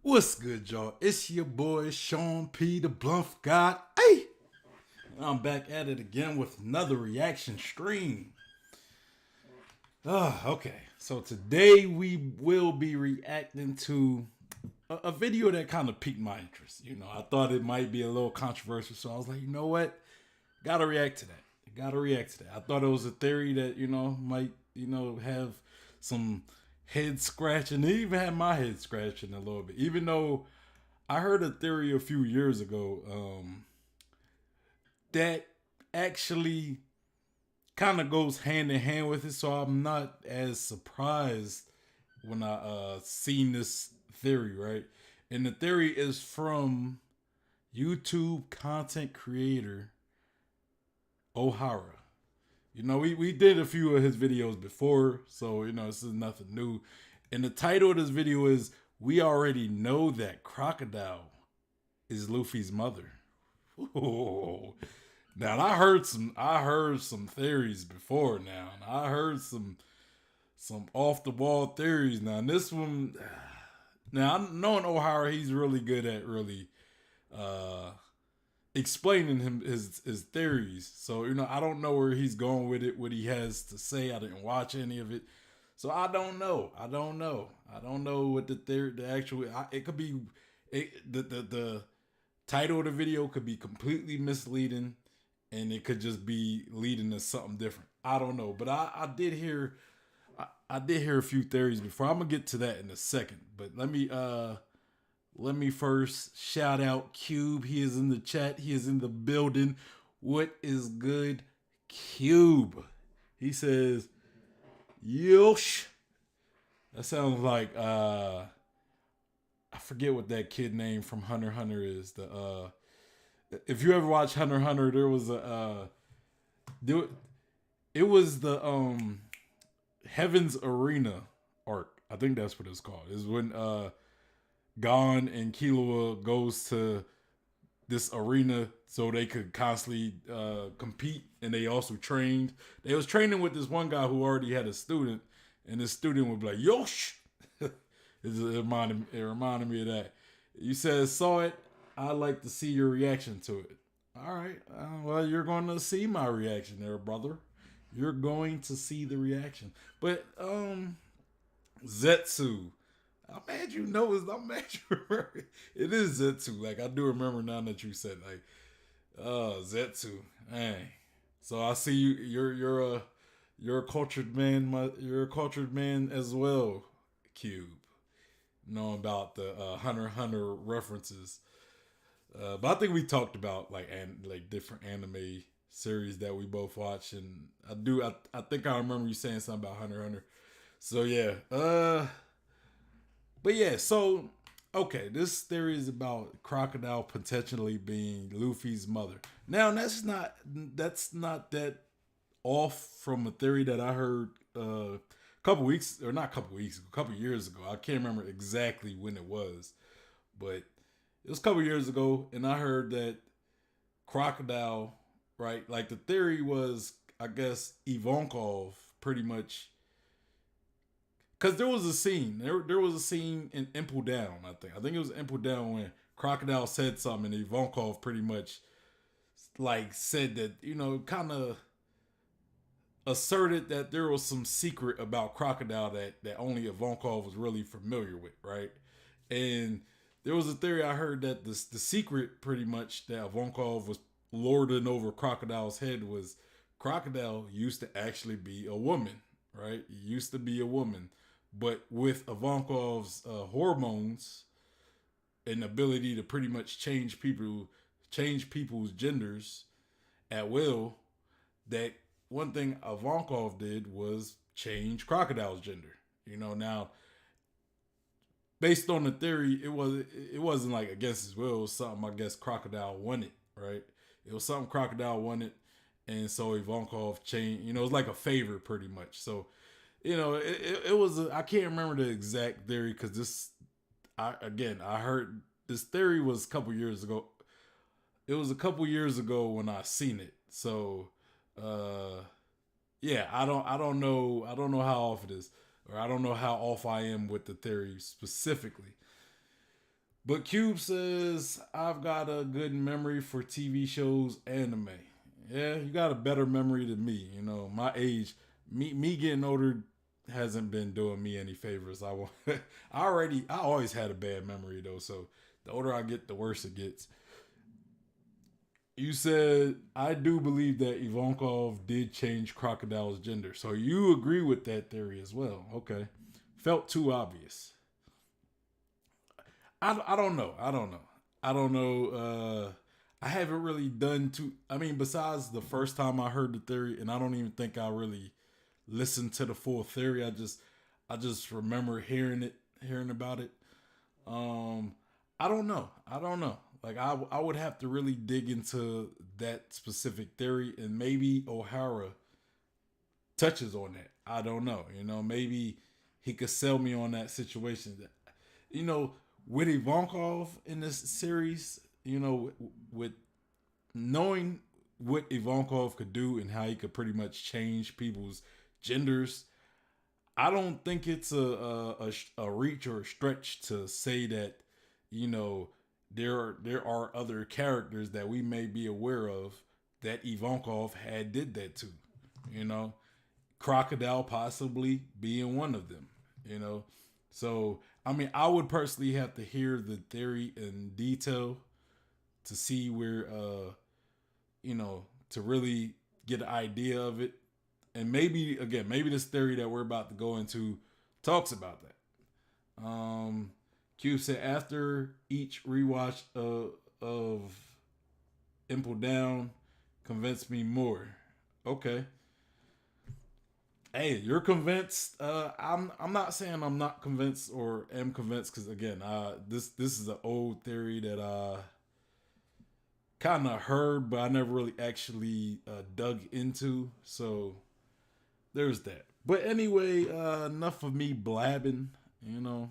What's good, y'all? It's your boy Sean P. the Bluff God. Hey, I'm back at it again with another reaction stream. Okay. So today we will be reacting to a video that kind of piqued my interest. I thought it might be a little controversial, so I was like, you know what? Gotta react to that. Gotta react to that. I thought it was a theory that might have some head scratching. It even had my head scratching a little bit, even though I heard a theory a few years ago that actually kind of goes hand in hand with it. So I'm not as surprised when I seen this theory, right? And the theory is from YouTube content creator Ohara. We did a few of his videos before, so this is nothing new. And the title of this video is "We already know that Crocodile is Luffy's mother." Ooh. Now I heard some theories before now. And I heard some off the wall theories now. And this one, now knowing Ohara, he's really good at really uh explaining his theories. So I don't know where he's going with it, what he has to say. I didn't watch any of it, so I don't know. I don't know what the theory, the actual. It could be, the title of the video could be completely misleading, and it could just be leading to something different. I don't know, but I did hear a few theories before. I'm gonna get to that in a second, but let me first shout out Cube. He is in the chat. He is in the building. What is good, Cube? He says, Yosh. That sounds like I forget what that kid name from Hunter x Hunter is. The if you ever watch Hunter x Hunter, there was it was the Heaven's Arena arc. I think that's what it's called. Is when Gon and Killua goes to this arena so they could constantly compete, and they also trained. They was training with this one guy who already had a student, and this student would be like, "Yosh." It reminded me of that. You said saw it. I'd like to see your reaction to it. All right. Well, you're going to see my reaction there, brother. You're going to see the reaction. But Zetsu. I'm mad you know it. I'm mad you remember. It is Zetsu. Like, I do remember now that you said, like, Zetsu. Hey. So I see you. You're a cultured man. You're a cultured man as well, Cube. Know about the Hunter x Hunter references. But I think we talked about like different anime series that we both watch, and I think I remember you saying something about Hunter x Hunter. So yeah. But yeah, so okay, this theory is about Crocodile potentially being Luffy's mother. Now that's not that off from a theory that I heard a couple weeks, or not a couple weeks, a couple years ago. I can't remember exactly when it was, but it was a couple years ago, and I heard that Crocodile, right? Like, the theory was, I guess, Ivankov pretty much, because there was a scene. There was a scene in Impel Down. I think it was Impel Down when Crocodile said something, and Ivankov pretty much like said that kind of asserted that there was some secret about Crocodile that only Ivankov was really familiar with, right? And there was a theory I heard that the secret pretty much that Ivankov was lording over Crocodile's head was Crocodile used to actually be a woman, right? He used to be a woman. But with Ivankov's hormones and ability to pretty much change people's genders at will, that one thing Ivankov did was change Crocodile's gender. Now, based on the theory, it wasn't like against his will. It was something, I guess, Crocodile wanted, right? It was something Crocodile wanted, and so Ivankov changed. It was like a favor, pretty much. So, it was. I can't remember the exact theory because I heard this theory was a couple years ago. It was a couple years ago when I seen it. So, yeah, I don't know how off it is, or I don't know how off I am with the theory specifically. But Cube says, I've got a good memory for TV shows, anime. Yeah, you got a better memory than me. You know, my age, me getting older hasn't been doing me any favors. I always had a bad memory though. So the older I get, the worse it gets. You said, I do believe that Ivankov did change Crocodile's gender. So you agree with that theory as well. Okay. Felt too obvious. I don't know. I don't know. I don't know. I haven't really done too. I mean, besides the first time I heard the theory, and I don't even think I really listened to the full theory. I just remember hearing about it. Um, I don't know. I don't know. Like I would have to really dig into that specific theory, and maybe Ohara touches on that. I don't know. You know, maybe he could sell me on that situation. You know, with Ivankov in this series, you know, with knowing what Ivankov could do and how he could pretty much change people's genders, I don't think it's a reach or a stretch to say that, you know, there are other characters that we may be aware of that Ivankov had did that to, you know, Crocodile possibly being one of them, you know. So I mean, I would personally have to hear the theory in detail to see where, you know, to really get an idea of it. And maybe again, maybe this theory that we're about to go into talks about that. Q said after each rewatch of Impel Down convinced me more. Okay. Hey, you're convinced. I'm not saying I'm not convinced or am convinced because again, this is an old theory that I kind of heard, but I never really actually dug into. So there's that. But anyway, enough of me blabbing. You know,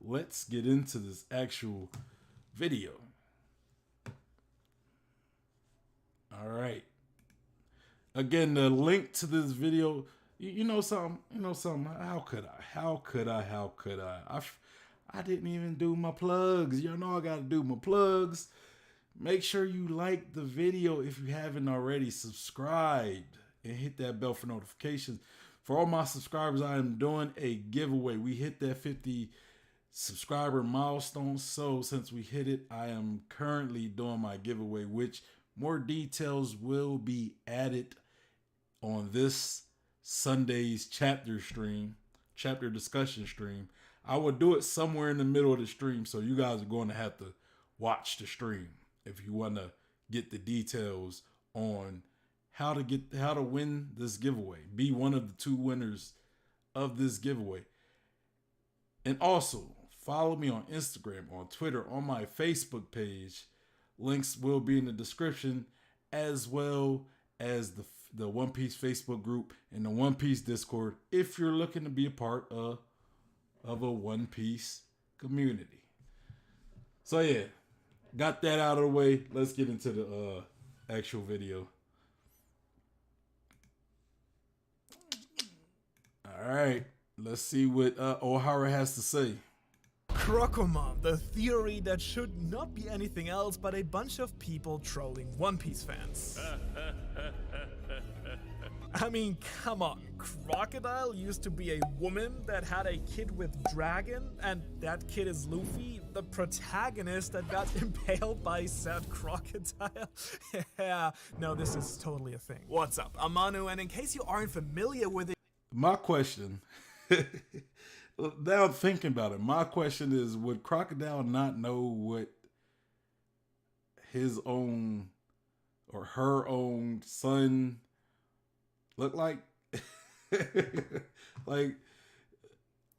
let's get into this actual video. All right. Again, the link to this video, you know something, how could I? I didn't even do my plugs. You know I got to do my plugs. Make sure you like the video if you haven't already. Subscribed and hit that bell for notifications. For all my subscribers, I am doing a giveaway. We hit that 50 subscriber milestone. So since we hit it, I am currently doing my giveaway, which more details will be added on this Sunday's chapter discussion stream. I will do it somewhere in the middle of the stream, so you guys are going to have to watch the stream if you want to get the details on how to win this giveaway. Be one of the 2 winners of this giveaway. And also, follow me on Instagram, on Twitter, on my Facebook page. Links will be in the description, as well as the One Piece Facebook group and the One Piece Discord if you're looking to be a part of a One Piece community. So yeah, got that out of the way. Let's get into the actual video. All right, let's see what Ohara has to say. Crocomon, the theory that should not be anything else but a bunch of people trolling One Piece fans. I mean, come on. Crocodile used to be a woman that had a kid with Dragon, and that kid is Luffy, the protagonist that got impaled by said crocodile. Yeah, no, this is totally a thing. What's up? I'm Manu, and in case you aren't familiar with it, my question, now I'm thinking about it, my question is, would Crocodile not know what his own or her own son look like? Like,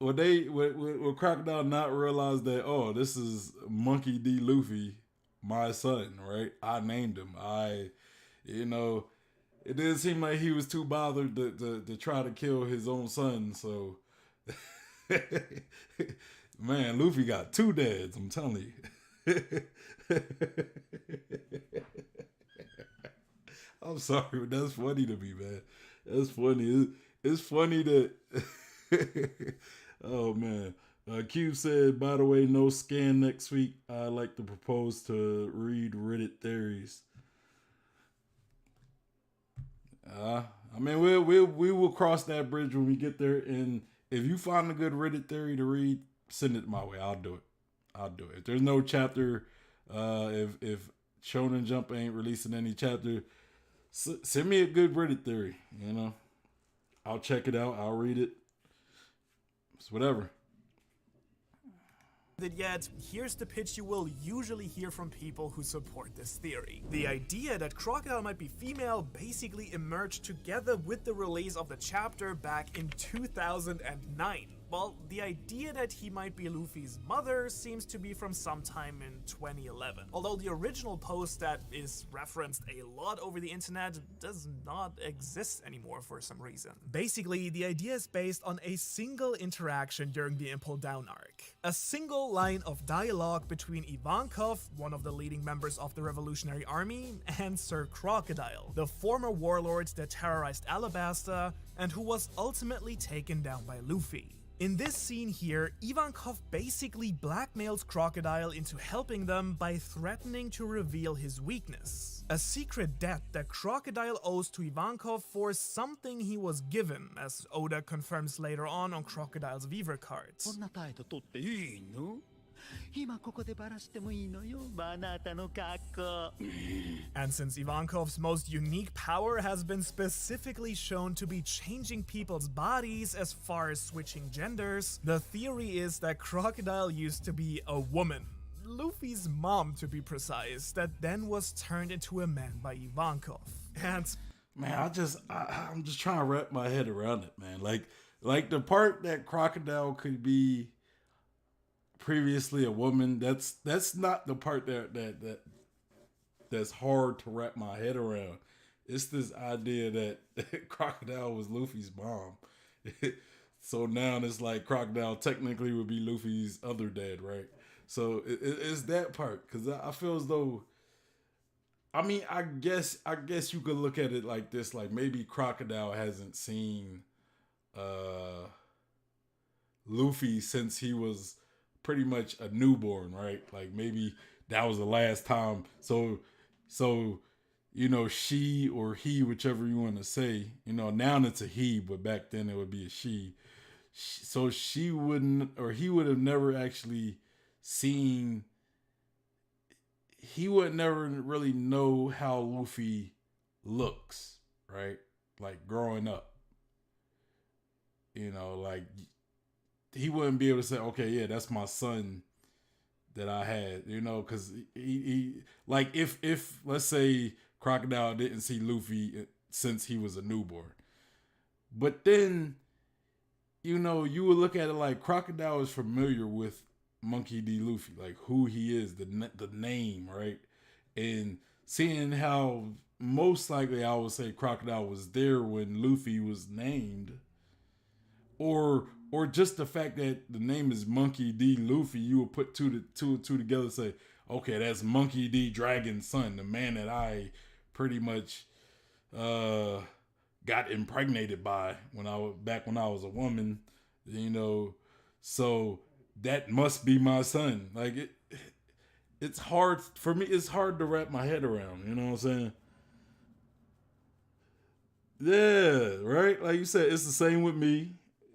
would Crocodile not realize that, oh, this is Monkey D. Luffy, my son, right? I named him. It didn't seem like he was too bothered to try to kill his own son. So, man, Luffy got 2 dads, I'm telling you. I'm sorry, but that's funny to me, man. That's funny. It's funny that... Oh, man. Cube said, by the way, no scan next week. I'd like to propose to read Reddit theories. I mean, we will cross that bridge when we get there. And if you find a good Reddit theory to read, send it my way. I'll do it. I'll do it. If there's no chapter, if Shonen Jump ain't releasing any chapter, send me a good Reddit theory. You know, I'll check it out. I'll read it. It's whatever. Yet, here's the pitch you will usually hear from people who support this theory. The idea that Crocodile might be female basically emerged together with the release of the chapter back in 2009. Well, the idea that he might be Luffy's mother seems to be from sometime in 2011. Although the original post that is referenced a lot over the internet does not exist anymore for some reason. Basically, the idea is based on a single interaction during the Impel Down arc. A single line of dialogue between Ivankov, one of the leading members of the Revolutionary Army, and Sir Crocodile, the former warlord that terrorized Alabasta and who was ultimately taken down by Luffy. In this scene here, Ivankov basically blackmails Crocodile into helping them by threatening to reveal his weakness. A secret debt that Crocodile owes to Ivankov for something he was given, as Oda confirms later on Crocodile's Weaver cards. And since Ivankov's most unique power has been specifically shown to be changing people's bodies as far as switching genders, the theory is that Crocodile used to be a woman. Luffy's mom, to be precise, that then was turned into a man by Ivankov. And man, I'm just trying to wrap my head around it, man. Like the part that Crocodile could be previously a woman, that's not the part that's hard to wrap my head around. It's this idea that Crocodile was Luffy's mom. So now it's like Crocodile technically would be Luffy's other dad, right? So it's that part, because I feel as though, I mean, I guess you could look at it like this, like maybe Crocodile hasn't seen Luffy since he was pretty much a newborn, right? Like maybe that was the last time. So you know, she or he, whichever you want to say, you know, now it's a he, but back then it would be a she. So she wouldn't, or he would have never actually seen, he would never really know how Luffy looks, right? Like growing up, you know, like he wouldn't be able to say, okay, yeah, that's my son that I had, you know, because he like if let's say Crocodile didn't see Luffy since he was a newborn, but then, you know, you would look at it like Crocodile is familiar with Monkey D. Luffy, like who he is, the name, right? And seeing how most likely I would say Crocodile was there when Luffy was named, or just the fact that the name is Monkey D. Luffy, you would put two together and say, okay, that's Monkey D. Dragon's son, the man that I pretty much got impregnated by when I was a woman, you know. So that must be my son. Like it's hard for me. It's hard to wrap my head around. You know what I'm saying? Yeah, right. Like you said, it's the same with me.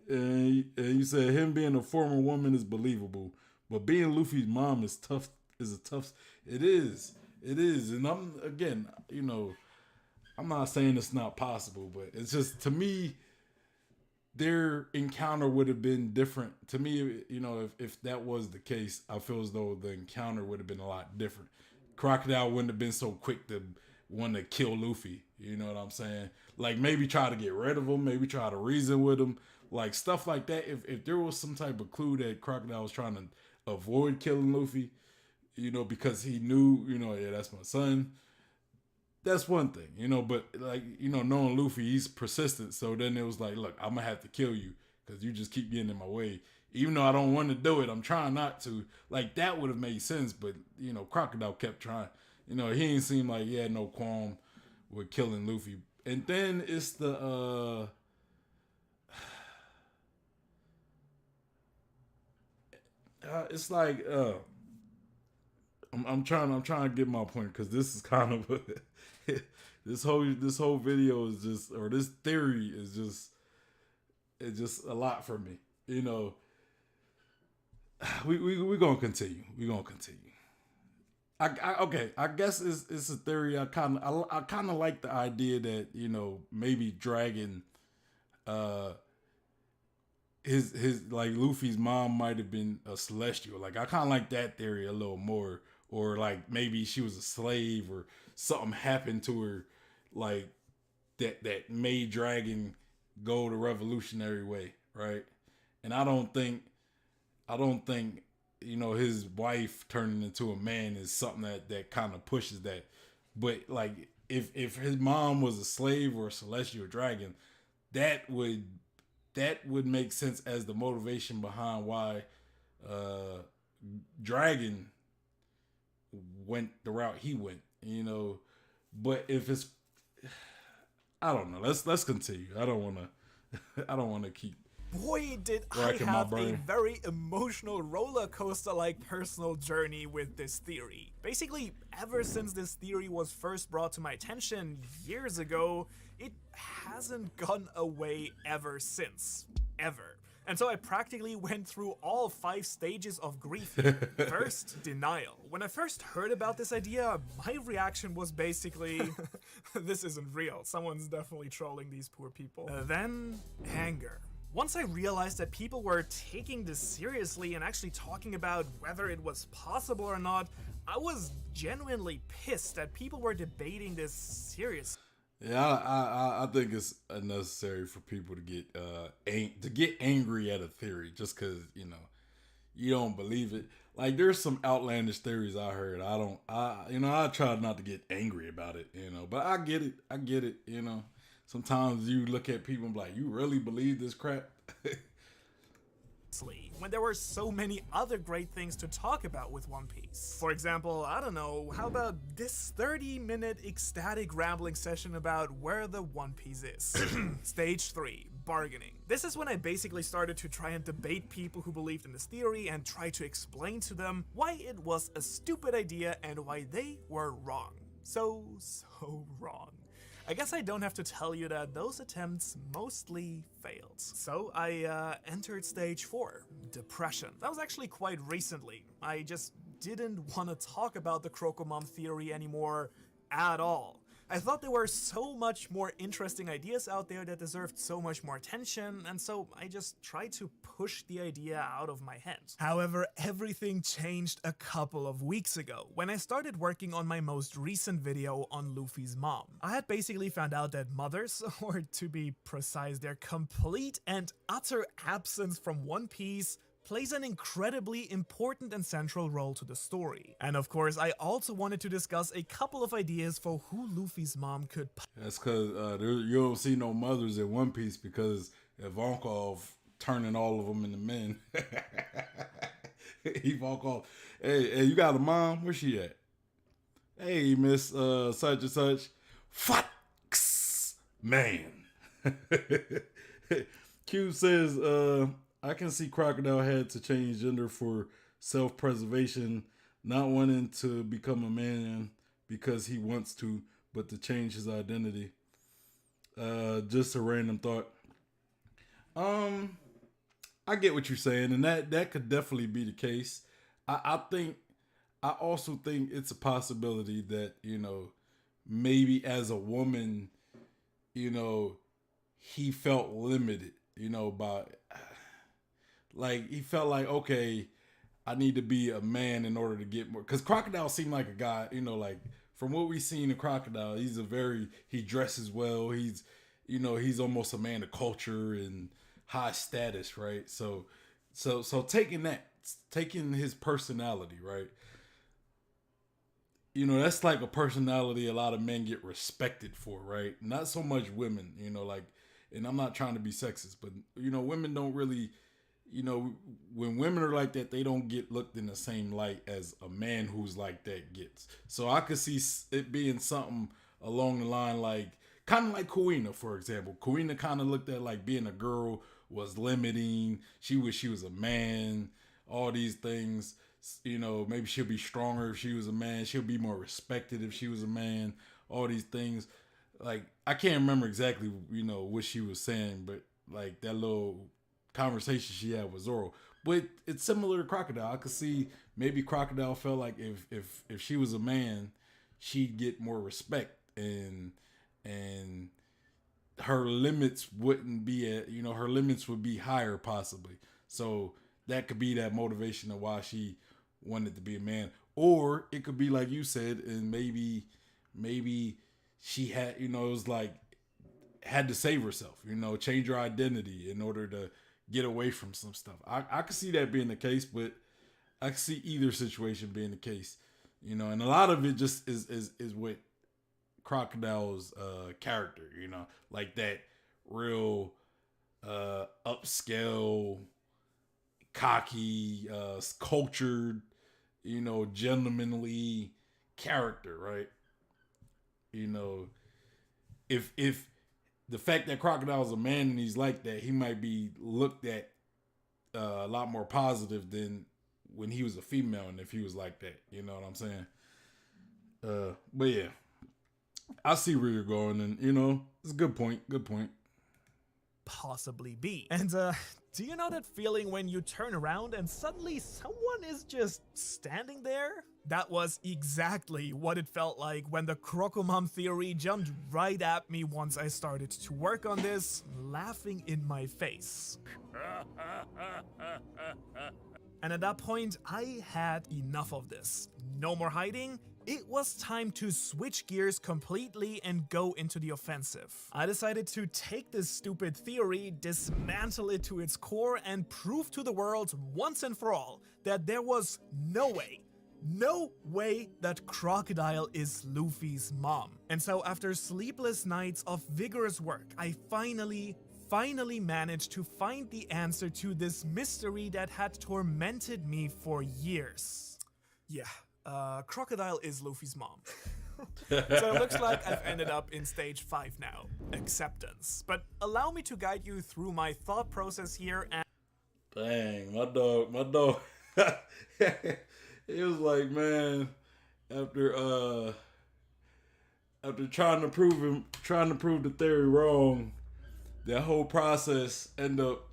And you said him being a former woman is believable, but being Luffy's mom is tough. It is. And I'm, again, you know, I'm not saying it's not possible, but it's just, to me, their encounter would have been different. To me, you know, if that was the case, I feel as though the encounter would have been a lot different. Crocodile wouldn't have been so quick to want to kill Luffy. You know what I'm saying? Like maybe try to get rid of him, maybe try to reason with him. Like stuff like that. If there was some type of clue that Crocodile was trying to avoid killing Luffy, you know, because he knew, you know, yeah, that's my son, that's one thing, you know. But like, you know, knowing Luffy, he's persistent. So then it was like, look, I'm gonna have to kill you because you just keep getting in my way. Even though I don't want to do it, I'm trying not to. Like that would have made sense. But you know, Crocodile kept trying. You know, he didn't seem like he had no qualm with killing Luffy. And then it's the it's like I'm trying to get my point because this is kind of this whole video is just, or this theory is just, it's just a lot for me. You know, we gonna continue. We gonna continue. Okay. I guess it's a theory. I kind of like the idea that, you know, maybe Dragon, uh, his like Luffy's mom might have been a celestial. Like I kind of like that theory a little more, or like maybe she was a slave or something happened to her, like that made Dragon go the revolutionary way, right? And I don't think you know his wife turning into a man is something that kind of pushes that. But like if his mom was a slave or a celestial dragon, that would make sense as the motivation behind why Dragon went the route he went, you know. But if it's, I don't know. Let's continue. I don't want to keep. Boy, did I Racking my have a brain. very emotional roller coaster like personal journey with this theory. Basically, ever since this theory was first brought to my attention years ago, it hasn't gone away ever since. Ever. And so I practically went through all 5 stages of grief. First, denial. When I first heard about this idea, my reaction was basically, this isn't real. Someone's definitely trolling these poor people. Then, anger. Once I realized that people were taking this seriously and actually talking about whether it was possible or not, I was genuinely pissed that people were debating this seriously. Yeah, I think it's unnecessary for people to get angry at a theory just because you don't believe it. Like there's some outlandish theories I heard. I try not to get angry about it, but I get it. Sometimes you look at people and be like, you really believe this crap? When there were so many other great things to talk about with One Piece. For example, I don't know, how about this 30-minute ecstatic rambling session about where the One Piece is? Stage 3, bargaining. This is when I basically started to try and debate people who believed in this theory and try to explain to them why it was a stupid idea and why they were wrong. So wrong. I guess I don't have to tell you that those attempts mostly failed. So I entered stage 4, depression. That was actually quite recently. I just didn't want to talk about the Crocomom theory anymore at all. I thought there were so much more interesting ideas out there that deserved so much more attention, and so I just tried to push the idea out of my head. However, everything changed a couple of weeks ago, when I started working on my most recent video on Luffy's mom. I had basically found out that mothers, or to be precise, their complete and utter absence from One Piece, plays an incredibly important and central role to the story. And of course, I also wanted to discuss a couple of ideas for who Luffy's mom could That's because you don't see no mothers in One Piece because Ivankov turning all of them into men. Ivankov, hey, you got a mom? Where's she at? Hey, Miss such and such. Fucks, man. Q says, I can see Crocodile had to change gender for self-preservation, not wanting to become a man because he wants to, but to change his identity. Just a random thought. I get what you're saying, and that could definitely be the case. I also think it's a possibility that, maybe as a woman, he felt limited, by, like, he felt like, okay, I need to be a man in order to get more. Because Crocodile seemed like a guy, like, from what we've seen in Crocodile, he dresses well. He's almost a man of culture and high status, right? So taking his personality, right? That's like a personality a lot of men get respected for, right? Not so much women, like, and I'm not trying to be sexist, but, women don't really, when women are like that, they don't get looked in the same light as a man who's like that gets. So I could see it being something along the line, like, kind of like Kuina, for example. Kuina kind of looked at like being a girl was limiting. She was a man, all these things. You know, maybe she'll be stronger if she was a man. She'll be more respected if she was a man. All these things. Like, I can't remember exactly, you know, what she was saying, but like that little conversation she had with Zoro. But it's similar to Crocodile. I could see maybe Crocodile felt like if she was a man, she'd get more respect and her limits wouldn't be at, you know, her limits would be higher possibly. So that could be that motivation of why she wanted to be a man. Or it could be like you said, and maybe she had, you know, it was like had to save herself, you know, change her identity in order to get away from some stuff. I could see that being the case, but I could see either situation being the case, you know, and a lot of it just is with Crocodile's character, you know, like that real upscale, cocky, cultured, you know, gentlemanly character, right? You know, if the fact that Crocodile's a man and he's like that, he might be looked at a lot more positive than when he was a female and if he was like that. You know what I'm saying? But yeah, I see where you're going, and you know, it's a good point. Good point. Possibly be. And do you know that feeling when you turn around and suddenly someone is just standing there? That was exactly what it felt like when the Crocomom theory jumped right at me once I started to work on this, laughing in my face. And at that point, I had enough of this. No more hiding. It was time to switch gears completely and go into the offensive. I decided to take this stupid theory, dismantle it to its core, and prove to the world once and for all that there was no way that Crocodile is Luffy's mom. And so after sleepless nights of vigorous work, I finally managed to find the answer to this mystery that had tormented me for years. Yeah. Crocodile is Luffy's mom. So it looks like I've ended up in stage 5 now, acceptance. But allow me to guide you through my thought process here and— Dang, my dog. It was like, man, after trying to prove the theory wrong, that whole process ended up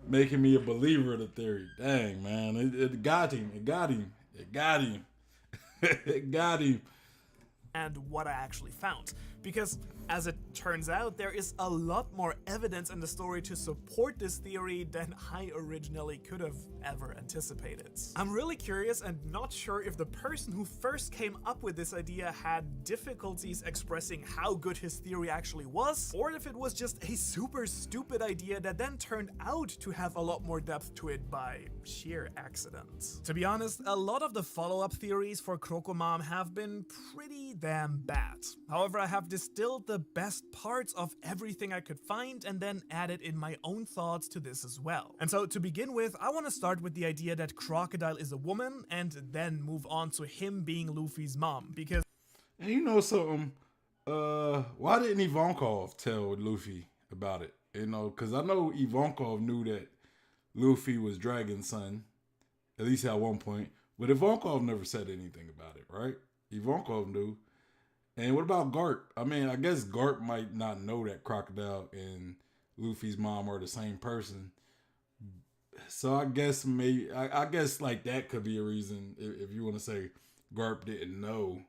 making me a believer of the theory. Dang, man, it got him. It got him. It got him. And what I actually found. Because, as it turns out, there is a lot more evidence in the story to support this theory than I originally could have ever anticipated. I'm really curious and not sure if the person who first came up with this idea had difficulties expressing how good his theory actually was, or if it was just a super stupid idea that then turned out to have a lot more depth to it by sheer accident. To be honest, a lot of the follow-up theories for Crocomom have been pretty damn bad. However, I have distilled the best parts of everything I could find and then added in my own thoughts to this as well. And so to begin with, I want to start with the idea that Crocodile is a woman and then move on to him being Luffy's mom, because— And you know something? Why didn't Ivankov tell Luffy about it? You know, because I know Ivankov knew that Luffy was Dragon's son, at least at one point, but Ivankov never said anything about it, right? Ivankov knew. And what about Garp? I mean, I guess Garp might not know that Crocodile and Luffy's mom are the same person. So I guess maybe, I guess like that could be a reason if you want to say Garp didn't know,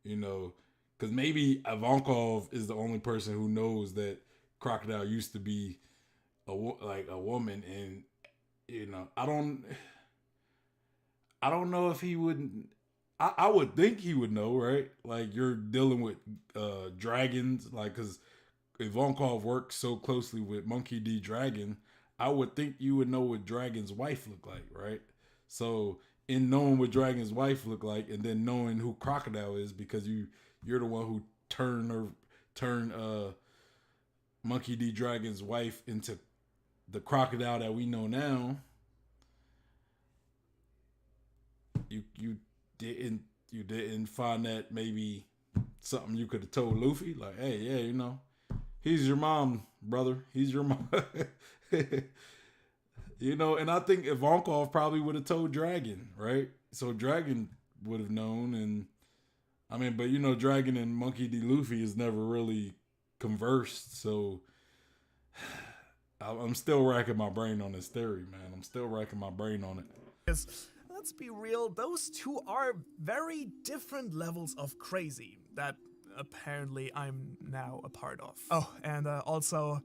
you know, because maybe Ivankov is the only person who knows that Crocodile used to be a woman, and you know, I don't know if he would. I would think he would know, right? Like, you're dealing with dragons, like, because Ivankov works so closely with Monkey D. Dragon, I would think you would know what Dragon's wife looked like, right? So, in knowing what Dragon's wife looked like, and then knowing who Crocodile is, because you're the one who turned Monkey D. Dragon's wife into the Crocodile that we know now, you didn't find that maybe something you could have told Luffy? Like, hey, yeah, you know, he's your mom, brother. He's your mom. You know, and I think Ivankov probably would have told Dragon, right? So Dragon would have known, and I mean, but you know, Dragon and Monkey D. Luffy has never really conversed, so I'm still racking my brain on this theory, man. I'm still racking my brain on it. Because, let's be real, those two are very different levels of crazy that apparently I'm now a part of. Oh, and also,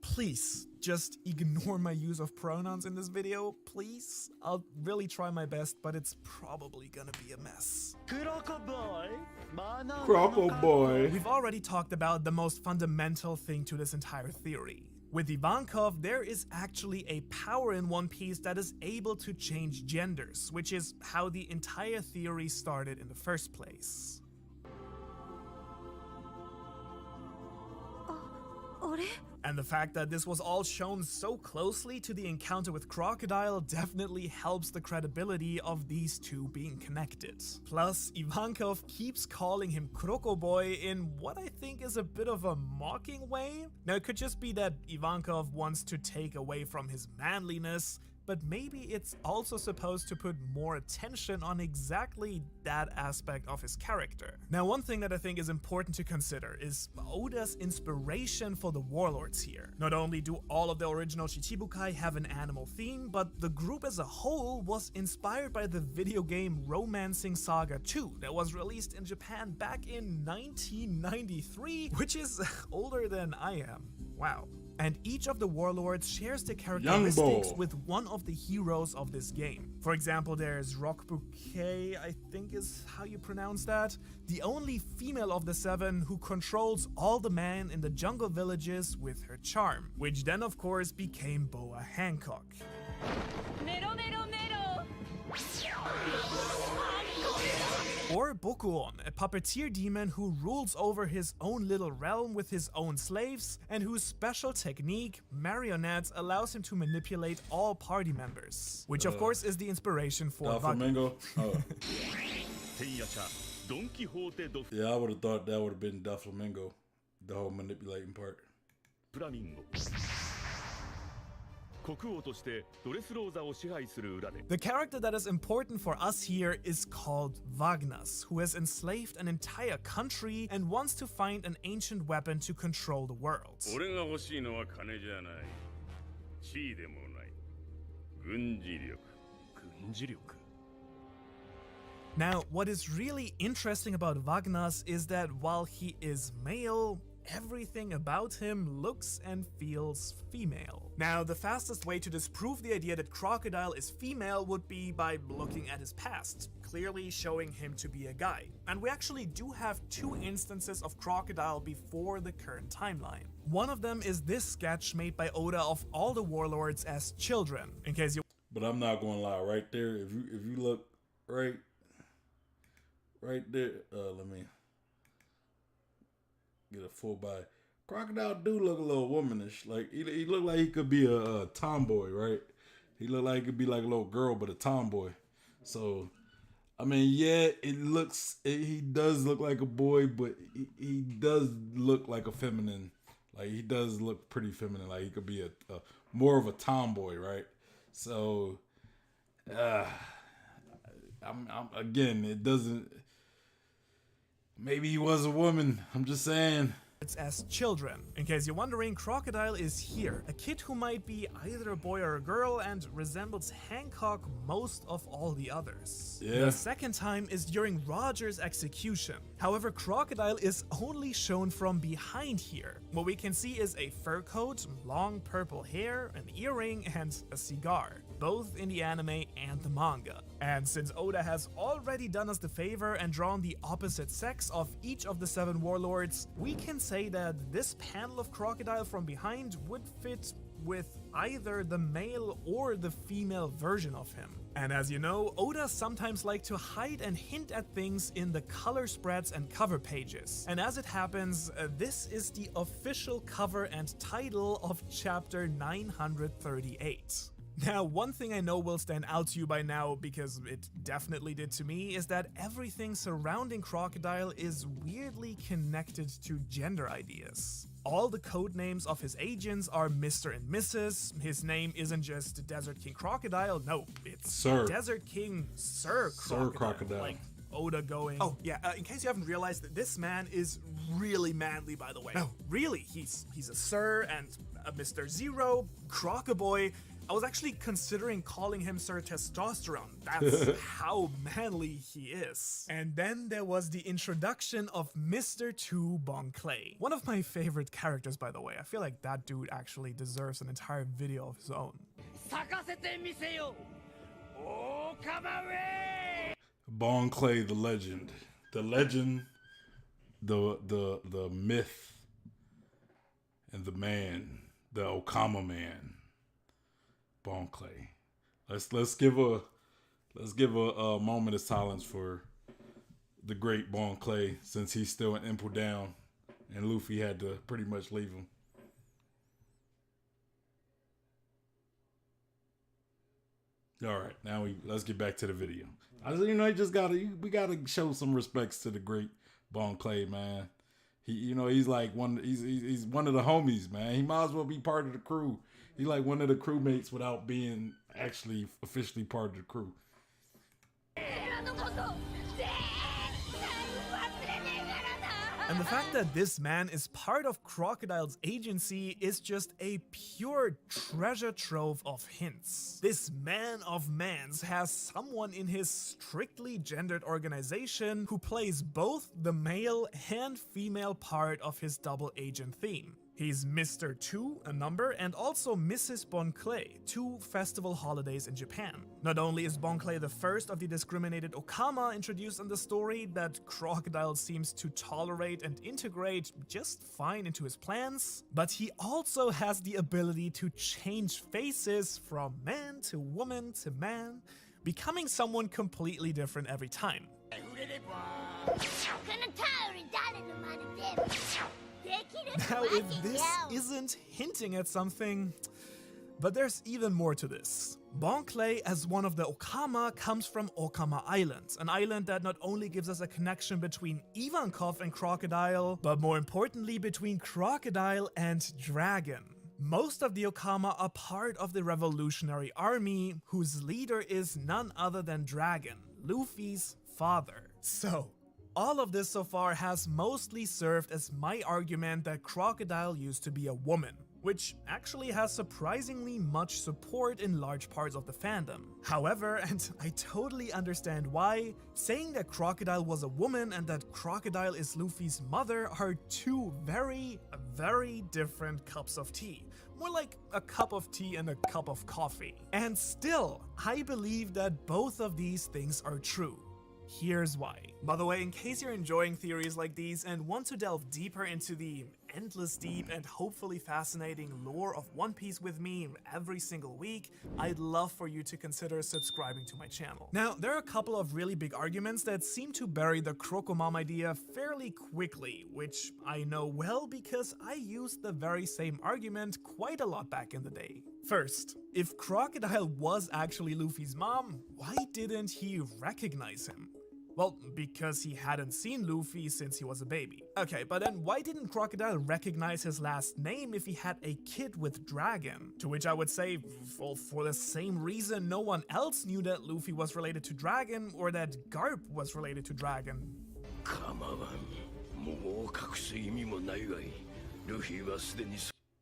please, just ignore my use of pronouns in this video, please. I'll really try my best, but it's probably gonna be a mess. Croco boy. We've already talked about the most fundamental thing to this entire theory. With Ivankov, there is actually a power in One Piece that is able to change genders, which is how the entire theory started in the first place. And the fact that this was all shown so closely to the encounter with Crocodile definitely helps the credibility of these two being connected. Plus, Ivankov keeps calling him Croco Boy in what I think is a bit of a mocking way. Now, it could just be that Ivankov wants to take away from his manliness, but maybe it's also supposed to put more attention on exactly that aspect of his character. Now, one thing that I think is important to consider is Oda's inspiration for the warlords here. Not only do all of the original Shichibukai have an animal theme, but the group as a whole was inspired by the video game Romancing Saga 2 that was released in Japan back in 1993, which is older than I am. Wow. And each of the warlords shares the characteristics with one of the heroes of this game. For example, there's Rock Bouquet, I think is how you pronounce that, the only female of the 7 who controls all the men in the jungle villages with her charm, which then of course became Boa Hancock. Or Bokuon, a puppeteer demon who rules over his own little realm with his own slaves, and whose special technique, marionettes, allows him to manipulate all party members. Which of course is the inspiration for Doflamingo? Oh. Yeah, I would have thought that would have been Doflamingo, the whole manipulating part. The character that is important for us here is called Wagnas, who has enslaved an entire country and wants to find an ancient weapon to control the world. Now, what is really interesting about Wagnas is that while he is male, everything about him looks and feels female. Now, the fastest way to disprove the idea that Crocodile is female would be by looking at his past, clearly showing him to be a guy. And we actually do have 2 instances of Crocodile before the current timeline. One of them is this sketch made by Oda of all the warlords as children, in case you... But I'm not gonna lie, right there, if you look right there, let me get a full body. Crocodile do look a little womanish. Like he look like he could be a tomboy, right? He look like he could be like a little girl, but a tomboy. So, I mean, yeah, he does look like a boy, but he does look like a feminine. Like he does look pretty feminine. Like he could be a more of a tomboy, right? So, again, it doesn't. Maybe he was a woman. I'm just saying. It's as children. In case you're wondering, Crocodile is here, a kid who might be either a boy or a girl and resembles Hancock most of all the others. Yeah. The second time is during Roger's execution. However, Crocodile is only shown from behind here. What we can see is a fur coat, long purple hair, an earring, and a cigar, both in the anime and the manga. And since Oda has already done us the favor and drawn the opposite sex of each of the 7 warlords, we can say that this panel of Crocodile from behind would fit with either the male or the female version of him. And as you know, Oda sometimes like to hide and hint at things in the color spreads and cover pages. And as it happens, this is the official cover and title of chapter 938. Now, one thing I know will stand out to you by now, because it definitely did to me, is that everything surrounding Crocodile is weirdly connected to gender ideas. All the code names of his agents are Mr. and Mrs. His name isn't just Desert King Crocodile, no, it's Sir. Desert King Sir Crocodile. Sir Crocodile. Like Oda going. Oh yeah, in case you haven't realized, that this man is really manly, by the way. No, really, he's a Sir and a Mr. Zero, Crocoboy. I was actually considering calling him Sir Testosterone. That's how manly he is. And then there was the introduction of Mr. 2 Bonclay. One of my favorite characters, by the way. I feel like that dude actually deserves an entire video of his own. Bonclay, the legend. The legend, the myth, and the man, the Okama man. Bonclay. Let's give a moment of silence for the great Bonclay, since he's still in Impel Down and Luffy had to pretty much leave him. All right, now let's get back to the video. We gotta show some respects to the great Bonclay, man. He's like he's one of the homies, man. He might as well be part of the crew. He's like one of the crewmates without being actually officially part of the crew. And the fact that this man is part of Crocodile's agency is just a pure treasure trove of hints. This man of mans has someone in his strictly gendered organization who plays both the male and female part of his double agent theme. He's Mr. 2, a number, and also Mrs. Bonclay, 2 festival holidays in Japan. Not only is Bonclay the first of the discriminated Okama introduced in the story that Crocodile seems to tolerate and integrate just fine into his plans, but he also has the ability to change faces from man to woman to man, becoming someone completely different every time. Now, if this isn't hinting at something, but there's even more to this. Bonclay, as one of the Okama, comes from Okama Island, an island that not only gives us a connection between Ivankov and Crocodile, but more importantly between Crocodile and Dragon. Most of the Okama are part of the Revolutionary Army, whose leader is none other than Dragon, Luffy's father. So, all of this so far has mostly served as my argument that Crocodile used to be a woman, which actually has surprisingly much support in large parts of the fandom. However, and I totally understand why, saying that Crocodile was a woman and that Crocodile is Luffy's mother are two very, very different cups of tea. More like a cup of tea and a cup of coffee. And still, I believe that both of these things are true. Here's why. By the way, in case you're enjoying theories like these and want to delve deeper into the endless deep and hopefully fascinating lore of One Piece with me every single week, I'd love for you to consider subscribing to my channel. Now, there are a couple of really big arguments that seem to bury the Crocomom idea fairly quickly, which I know well because I used the very same argument quite a lot back in the day. First, if Crocodile was actually Luffy's mom, why didn't he recognize him? Well, because he hadn't seen Luffy since he was a baby. Okay, but then why didn't Crocodile recognize his last name if he had a kid with Dragon? To which I would say, well, for the same reason no one else knew that Luffy was related to Dragon or that Garp was related to Dragon.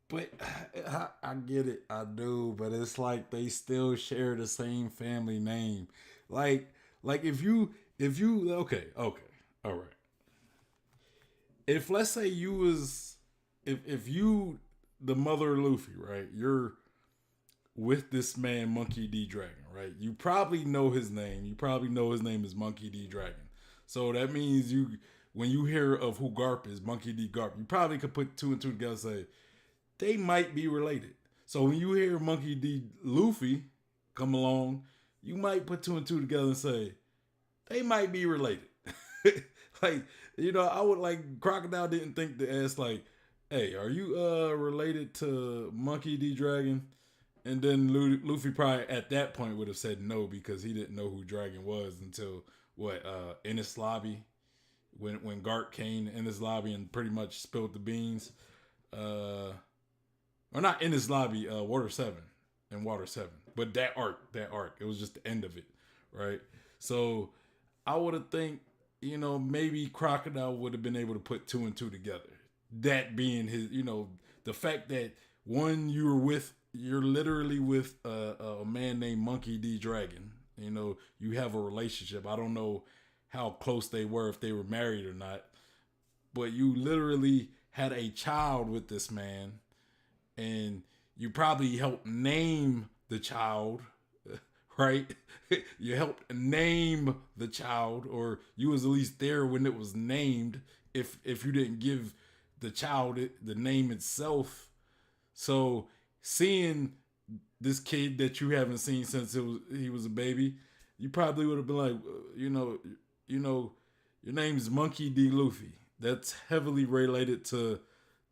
But I get it, I do, but it's like they still share the same family name. Like if you okay, all right. If let's say you was if you the mother of Luffy, right? You're with this man Monkey D. Dragon, right? You probably know his name. You probably know his name is Monkey D. Dragon. So that means when you hear of who Garp is, Monkey D. Garp, you probably could put two and two together and say they might be related. So when you hear Monkey D. Luffy come along, you might put two and two together and say they might be related. Like, I would like Crocodile didn't think to ask like, hey, are you related to Monkey D. Dragon? And then Luffy probably at that point would have said no because he didn't know who Dragon was until in his lobby when Garp came in his lobby and pretty much spilled the beans. or not in his lobby, Water 7, in Water 7. But that arc, it was just the end of it, right? So I would have think, maybe Crocodile would have been able to put two and two together. That being his, the fact that one, you're literally with a man named Monkey D. Dragon. You have a relationship. I don't know how close they were, if they were married or not, but you literally had a child with this man, and you probably helped name the child, right? You helped name the child, or you was at least there when it was named, if you didn't give the child the name itself. So seeing this kid that you haven't seen since he was a baby, you probably would have been like, your name's Monkey D. Luffy. That's heavily related to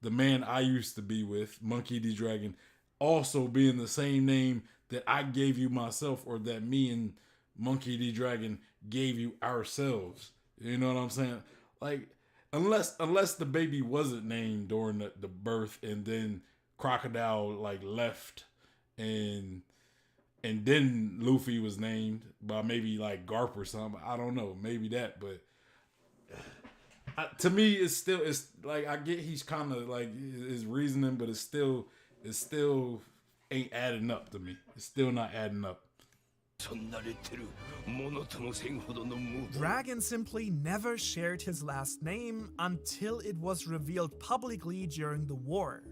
the man I used to be with, Monkey D. Dragon, also being the same name that I gave you myself, or that me and Monkey D. Dragon gave you ourselves. You know what I'm saying? Like, unless the baby wasn't named during the birth, and then Crocodile like left, and then Luffy was named by maybe like Garp or something. I don't know, maybe that, but to me, it's like, I get he's kind of like his reasoning, but it still ain't adding up to me. It's still not adding up. Dragon simply never shared his last name until it was revealed publicly during the war.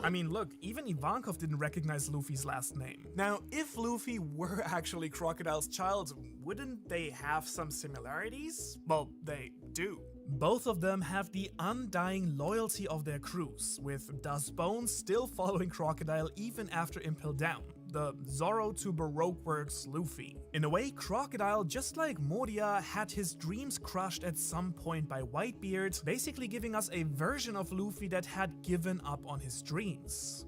I mean, look, even Ivankov didn't recognize Luffy's last name. Now, if Luffy were actually Crocodile's child, wouldn't they have some similarities? Well, they do. Both of them have the undying loyalty of their crews, with Dustbone still following Crocodile even after Impel Down, the Zoro to Baroque Works Luffy. In a way, Crocodile, just like Moria, had his dreams crushed at some point by Whitebeard, basically giving us a version of Luffy that had given up on his dreams.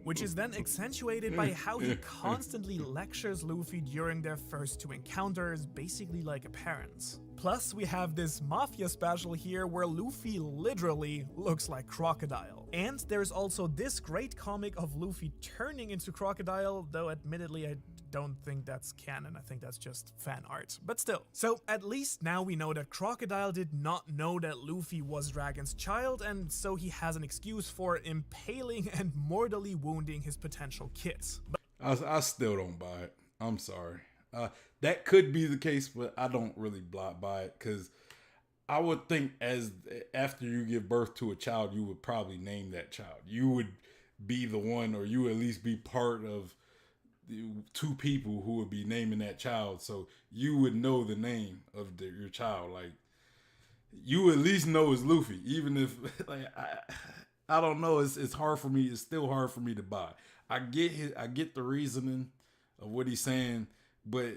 Which is then accentuated by how he constantly lectures Luffy during their first two encounters, basically like a parent. Plus, we have this Mafia special here where Luffy literally looks like Crocodile. And there's also this great comic of Luffy turning into Crocodile, though admittedly I don't think that's canon, I think that's just fan art, but still. So at least now we know that Crocodile did not know that Luffy was Dragon's child, and so he has an excuse for impaling and mortally wounding his potential kid. I still don't buy it. I'm sorry. That could be the case, but I don't really buy it, because I would think after you give birth to a child, you would probably name that child. You would be the one, or you would at least be part of the two people who would be naming that child, so you would know the name of your child. Like, you at least know it's Luffy, even if like I don't know. It's hard for me. It's still hard for me to buy. I get the reasoning of what he's saying, but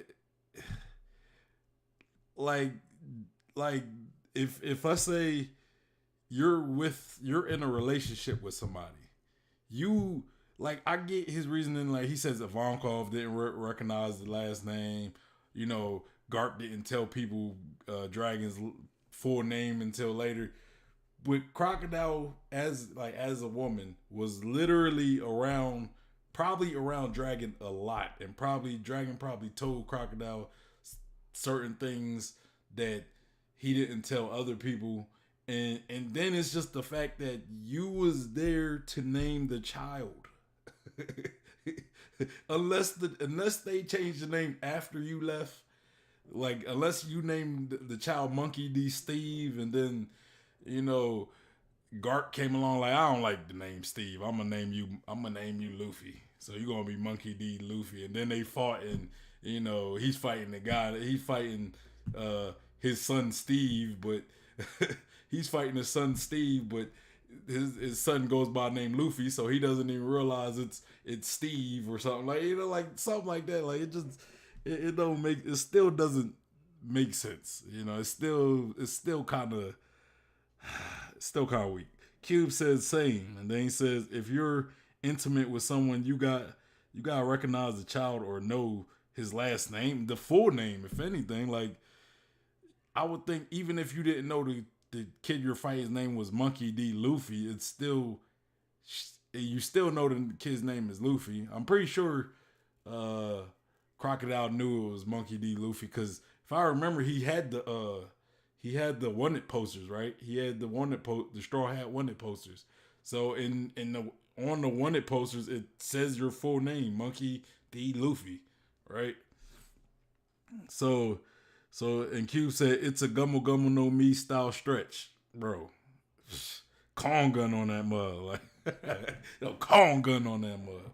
like if I say you're in a relationship with somebody, like, I get his reasoning. Like, he says Ivankov didn't recognize the last name. Garp didn't tell people Dragon's full name until later. But Crocodile, as a woman, was literally probably around Dragon a lot, and Dragon probably told Crocodile certain things that he didn't tell other people. And then it's just the fact that you was there to name the child. unless they changed the name after you left, like, unless you named the child Monkey D. Steve, and then Garp came along like, I don't like the name Steve, I'm gonna name you Luffy, so you're gonna be Monkey D. Luffy. And then they fought, and he's fighting his son Steve, but he's fighting his son Steve, but his son goes by the name Luffy, so he doesn't even realize it's Steve or something, like something like that. Like, it still doesn't make sense. It's still kind of weak. Cube says same, and then he says, if you're intimate with someone, you gotta recognize the child or know his last name, the full name, if anything. Like, I would think even if you didn't know the kid you're fighting's name was Monkey D. Luffy, it's still, you still know the kid's name is Luffy. I'm pretty sure Crocodile knew it was Monkey D. Luffy, because if I remember, he had the wanted posters, right? He had the straw hat wanted posters. So on the wanted posters, it says your full name, Monkey D. Luffy, right? So and Cube said it's a Gummo Gummo no Mi style stretch, bro. Kong gun on that mug, like Kong gun on that mug.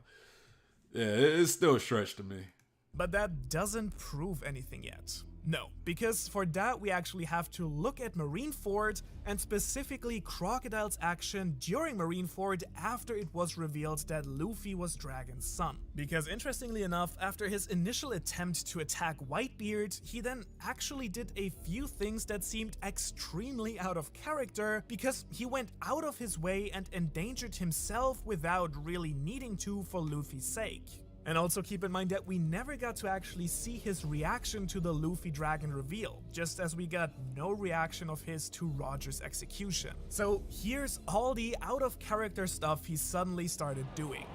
Yeah, it's still a stretch to me. But that doesn't prove anything yet. No, because for that we actually have to look at Marineford, and specifically Crocodile's action during Marineford after it was revealed that Luffy was Dragon's son. Because interestingly enough, after his initial attempt to attack Whitebeard, he then actually did a few things that seemed extremely out of character, because he went out of his way and endangered himself without really needing to for Luffy's sake. And also keep in mind that we never got to actually see his reaction to the Luffy Dragon reveal, just as we got no reaction of his to Roger's execution. So here's all the out of character stuff he suddenly started doing.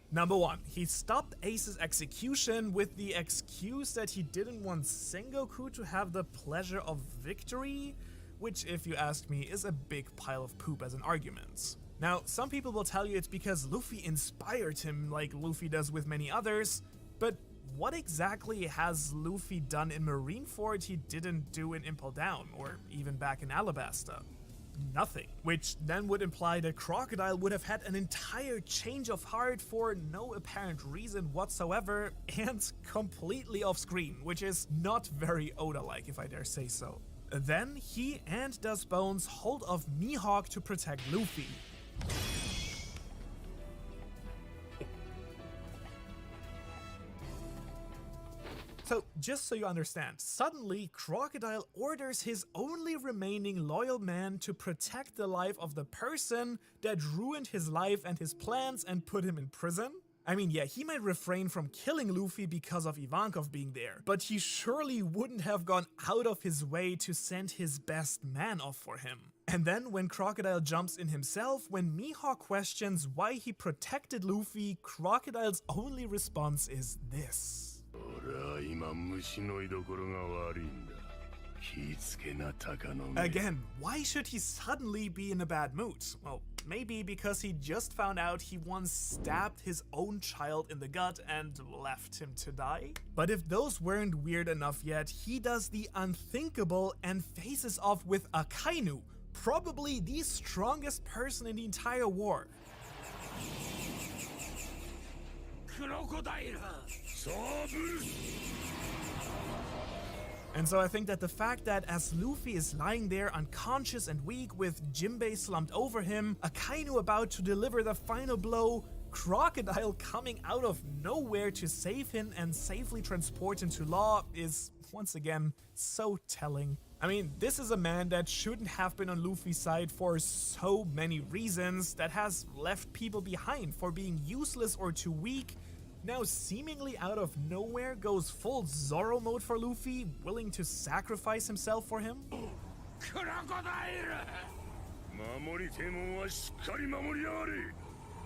Number 1, he stopped Ace's execution with the excuse that he didn't want Sengoku to have the pleasure of victory, which, if you ask me, is a big pile of poop as an argument. Now, some people will tell you it's because Luffy inspired him like Luffy does with many others, but what exactly has Luffy done in Marineford he didn't do in Impel Down, or even back in Alabasta? Nothing. Which then would imply that Crocodile would have had an entire change of heart for no apparent reason whatsoever, and completely off screen, which is not very Oda-like, if I dare say so. Then he and Does Bones hold off Mihawk to protect Luffy. So, just so you understand, suddenly Crocodile orders his only remaining loyal man to protect the life of the person that ruined his life and his plans and put him in prison? I mean, yeah, he might refrain from killing Luffy because of Ivankov being there, but he surely wouldn't have gone out of his way to send his best man off for him. And then when Crocodile jumps in himself, when Mihawk questions why he protected Luffy, Crocodile's only response is this. Again, why should he suddenly be in a bad mood? Well, maybe because he just found out he once stabbed his own child in the gut and left him to die? But if those weren't weird enough yet, he does the unthinkable and faces off with Akainu, probably the strongest person in the entire war. Crocodile! And so I think that the fact that as Luffy is lying there unconscious and weak with Jinbei slumped over him, Akainu about to deliver the final blow, Crocodile coming out of nowhere to save him and safely transport him to Law is, once again, so telling. I mean, this is a man that shouldn't have been on Luffy's side for so many reasons, that has left people behind for being useless or too weak, now seemingly out of nowhere goes full Zoro mode for Luffy, willing to sacrifice himself for him?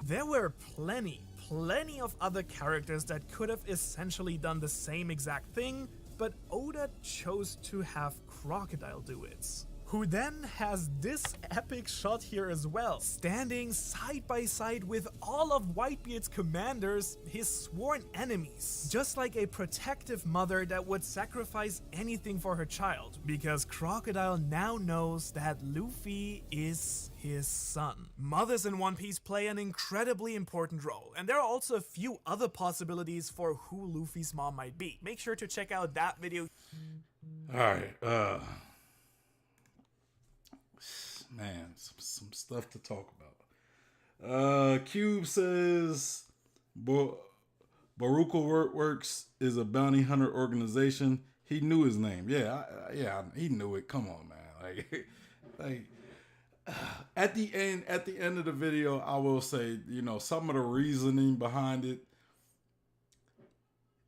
There were plenty of other characters that could have essentially done the same exact thing, but Oda chose to have Crocodile do it. Who then has this epic shot here as well, standing side by side with all of Whitebeard's commanders, his sworn enemies, just like a protective mother that would sacrifice anything for her child, because Crocodile now knows that Luffy is his son. Mothers in One Piece play an incredibly important role, and there are also a few other possibilities for who Luffy's mom might be. Make sure to check out that video. Alright, man, some stuff to talk about. Cube says Baruch Works is a bounty hunter organization. He knew his name. Yeah, he knew it. Come on, man. Like At the end of the video, I will say, some of the reasoning behind it,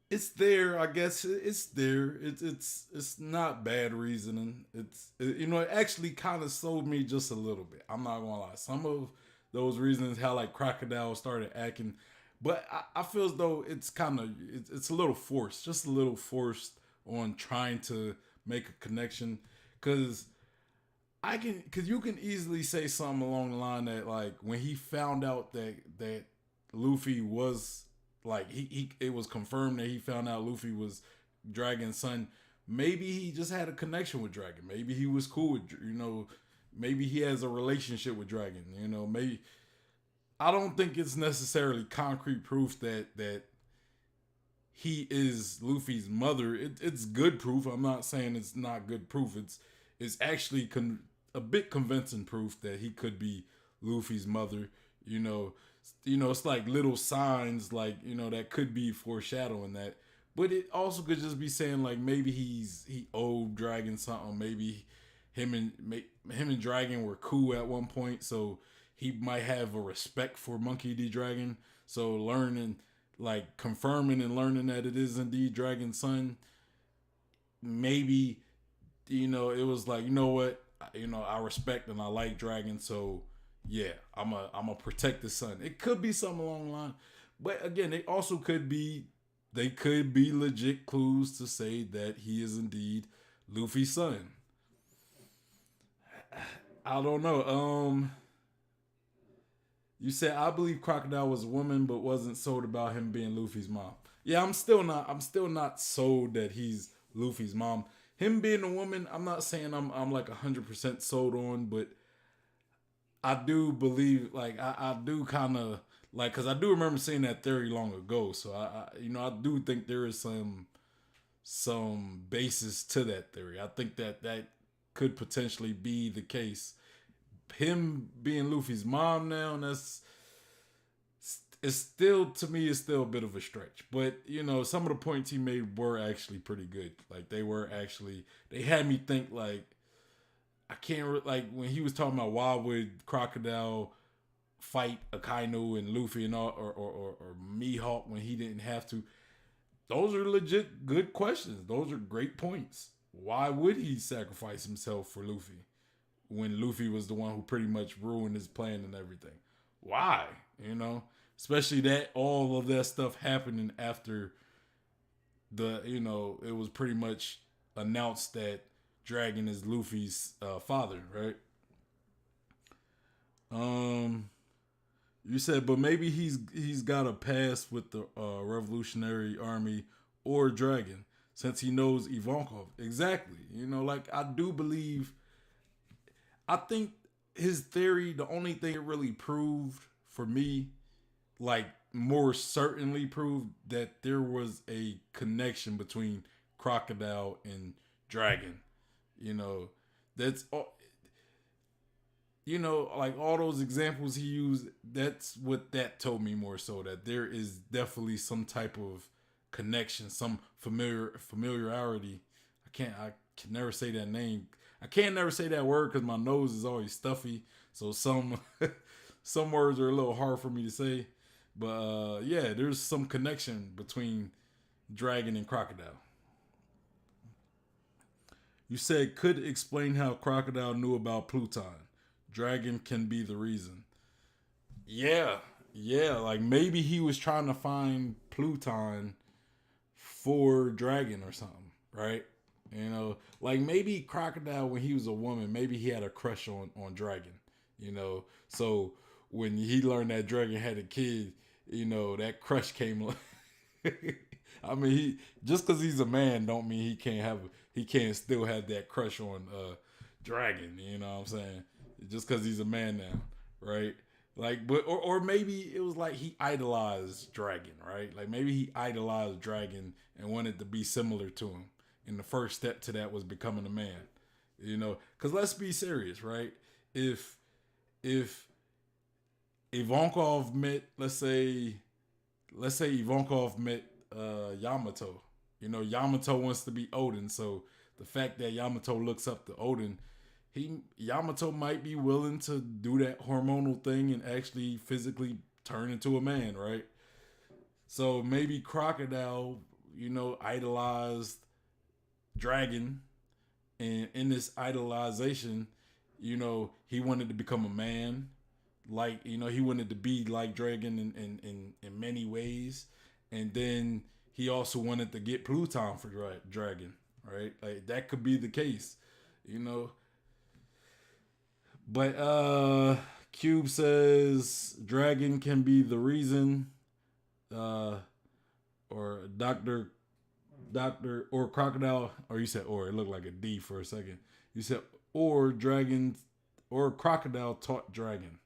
it's there. I guess it's there. It's not bad reasoning. It actually kind of sold me just a little bit. I'm not gonna lie. Some of those reasons, how like Crocodile started acting, but I feel as though it's a little forced, just a little forced on trying to make a connection, because because you can easily say something along the line that, like, when he found out that Luffy was, like, it was confirmed that he found out Luffy was Dragon's son. Maybe he just had a connection with Dragon. Maybe he was cool with, maybe he has a relationship with Dragon. Maybe, I don't think it's necessarily concrete proof that he is Luffy's mother. It's good proof. I'm not saying it's not good proof. It's actually a bit convincing proof that he could be Luffy's mother. It's like little signs, like, that could be foreshadowing that. But it also could just be saying, like, maybe he owed Dragon something. Maybe him and Dragon were cool at one point, so he might have a respect for Monkey D. Dragon. So confirming and learning that it is indeed Dragon's son, maybe, it was like, what, I respect and I like Dragon, so yeah, I'm a protect the son. It could be something along the line, but again, they could be legit clues to say that he is indeed Luffy's son. I don't know. You said, I believe Crocodile was a woman, but wasn't sold about him being Luffy's mom. Yeah, I'm still not sold that he's Luffy's mom. Him being a woman, I'm not saying I'm like 100% sold on, but I do believe, like, I do kind of, like, because I do remember seeing that theory long ago. So I do think there is some basis to that theory. I think that could potentially be the case. Him being Luffy's mom now, it's still, to me, it's still a bit of a stretch. But, some of the points he made were actually pretty good. Like, they had me think, like, I can't, like, when he was talking about why would Crocodile fight Akainu and Luffy and all, or Mihawk when he didn't have to. Those are legit good questions. Those are great points. Why would he sacrifice himself for Luffy when Luffy was the one who pretty much ruined his plan and everything? Why? Especially that all of that stuff happening after it was pretty much announced that Dragon is Luffy's father, right? You said, but maybe he's got a past with the Revolutionary Army or Dragon, since he knows Ivankov. Exactly. Like, I do believe, I think his theory, the only thing it really proved for me, like, more certainly proved that there was a connection between Crocodile and Dragon. That's all. Like, all those examples he used, that's what that told me more so, that there is definitely some type of connection, some familiarity. I can never say that name. I can't never say that word because my nose is always stuffy. So some words are a little hard for me to say. But yeah, there's some connection between Dragon and Crocodile. You said, could explain how Crocodile knew about Pluton. Dragon can be the reason. Yeah, like maybe he was trying to find Pluton for Dragon or something, right? Like maybe Crocodile, when he was a woman, maybe he had a crush on Dragon, so when he learned that Dragon had a kid, that crush came. I mean, he just because he's a man don't mean he can't still have that crush on Dragon. You know what I'm saying? Just because he's a man now, right? Like, but or maybe it was like he idolized Dragon, right? Like maybe he idolized Dragon and wanted to be similar to him. And the first step to that was becoming a man. Because let's be serious, right? If Ivankov met, let's say Ivankov met Yamato. Yamato wants to be Odin, so the fact that Yamato looks up to Odin, Yamato might be willing to do that hormonal thing and actually physically turn into a man, right? So maybe Crocodile, idolized Dragon, and in this idolization, he wanted to become a man, like he wanted to be like Dragon in many ways, and then he also wanted to get Pluton for Dragon, right? Like that could be the case, you know. But Cube says Dragon can be the reason, uh, or Doctor or Crocodile, or you said or it looked like a D for a second. You said or Dragon or Crocodile taught Dragon.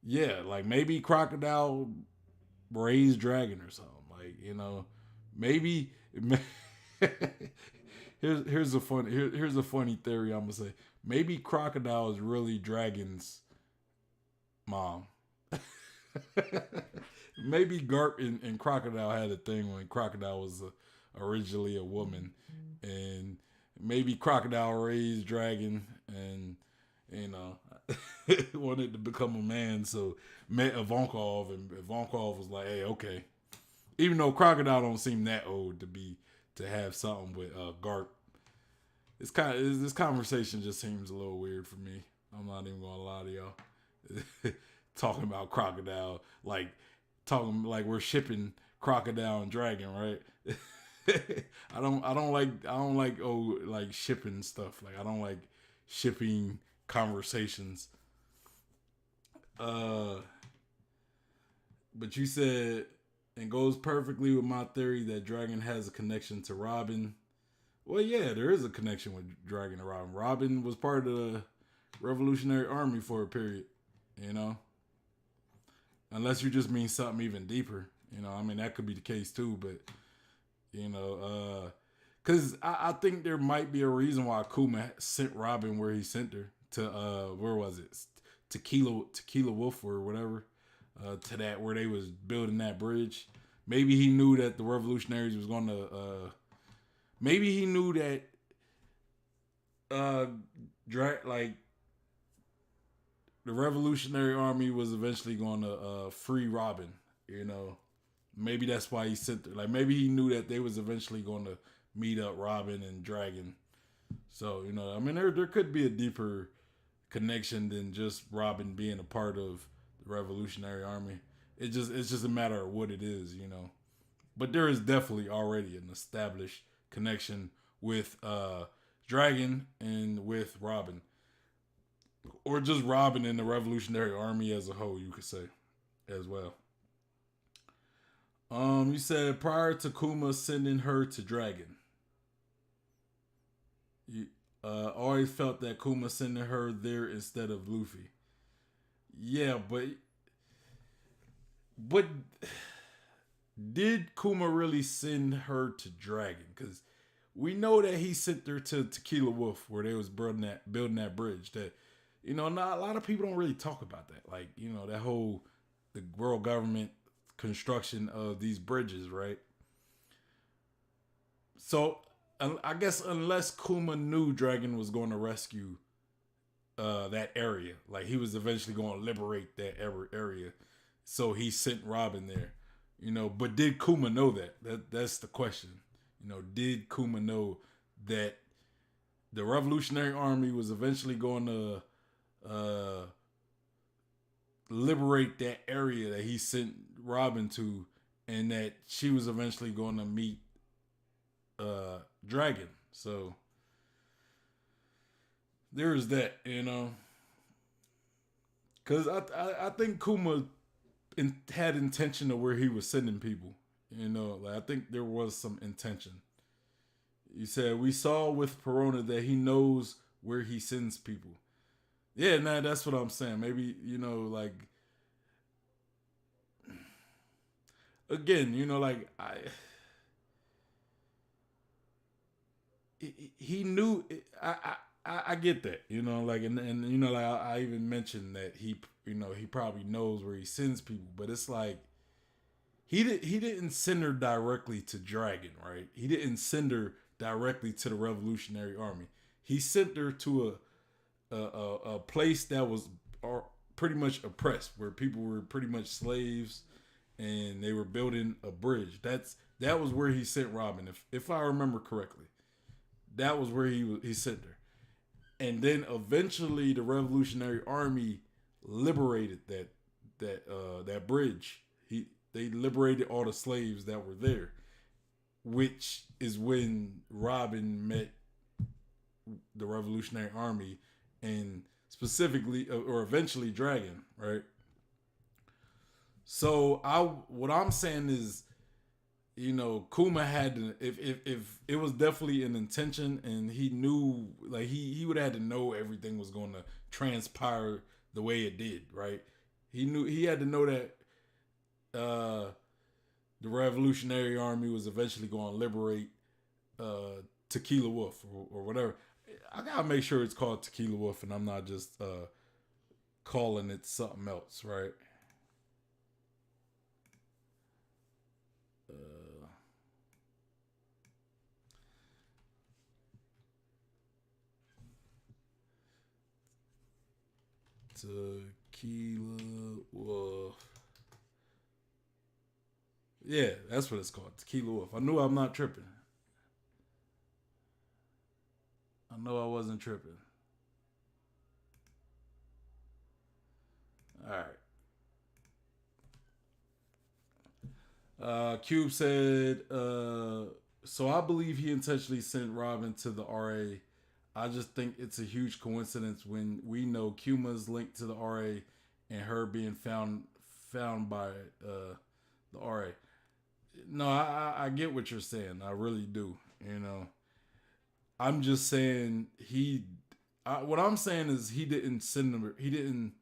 Yeah, like maybe Crocodile raised Dragon or something. Like maybe. Here's a funny theory I'm gonna say. Maybe Crocodile is really Dragon's mom. Maybe Garp and Crocodile had a thing when Crocodile was originally a woman, and maybe Crocodile raised Dragon and wanted to become a man, so met Ivankov, and Ivankov was like, "Hey, okay." Even though Crocodile don't seem that old to have something with Garp, this conversation just seems a little weird for me. I'm not even gonna lie to y'all. Talking about Crocodile, like talking like we're shipping Crocodile and Dragon, right? I don't like shipping stuff. Like I don't like shipping conversations. But you said and goes perfectly with my theory that Dragon has a connection to Robin. Well, yeah, there is a connection with Dragon and Robin. Robin was part of the Revolutionary Army for a period, Unless you just mean something even deeper, I mean, that could be the case too, but, because I think there might be a reason why Kuma sent Robin where he sent her to, where was it? Tequila Wolf or whatever, to that, where they was building that bridge. Maybe he knew that the revolutionaries was going to, maybe he knew that, the Revolutionary Army was eventually going to free Robin. Maybe that's why he sent her. Like maybe he knew that they was eventually going to meet up Robin and Dragon. So I mean, there could be a deeper connection than just Robin being a part of the Revolutionary Army. It's just a matter of what it is. But there is definitely already an established connection with Dragon and with Robin. Or just Robin and the Revolutionary Army as a whole, you could say, as well. You said prior to Kuma sending her to Dragon, you always felt that Kuma sending her there instead of Luffy. Yeah, but did Kuma really send her to Dragon? Because we know that he sent her to Tequila Wolf, where they was building that bridge. That not a lot of people don't really talk about that. Like that whole the world government construction of these bridges, right? So I guess unless Kuma knew Dragon was going to rescue that area, like he was eventually going to liberate that area, so he sent Robin there. But did Kuma know that? That's the question. Did Kuma know that the Revolutionary Army was eventually going to liberate that area that he sent Robin to, and that she was eventually going to meet Dragon. So there is that, because I think Kuma had intention of where he was sending people. Like I think there was some intention. You said we saw with Perona that he knows where he sends people. Yeah, nah, that's what I'm saying. Maybe, like, again, he knew, I get that, like, and like, I even mentioned that he probably knows where he sends people, but it's like, he didn't send her directly to Dragon, right? He didn't send her directly to the Revolutionary Army. He sent her to a place that was pretty much oppressed, where people were pretty much slaves, and they were building a bridge. That was where he sent Robin, if I remember correctly. That was where he sent her, and then eventually the Revolutionary Army liberated that bridge. They liberated all the slaves that were there, which is when Robin met the Revolutionary Army, and specifically or eventually Dragon, right? So what I'm saying is, Kuma had to, if it was definitely an intention, and he knew, like, he would have had to know everything was going to transpire the way it did, right? He had to know that the Revolutionary Army was eventually going to liberate Tequila Wolf, or whatever. I gotta make sure it's called Tequila Wolf, and I'm not just calling it something else, right? Tequila Wolf. Yeah, that's what it's called. Tequila Wolf. I knew I'm not tripping. I know I wasn't tripping. All right. Cube said, so I believe he intentionally sent Robin to the RA. I just think it's a huge coincidence when we know Kuma's linked to the RA, and her being found by the RA. No, I get what you're saying. I really do. I'm just saying what I'm saying is he didn't send her. He didn't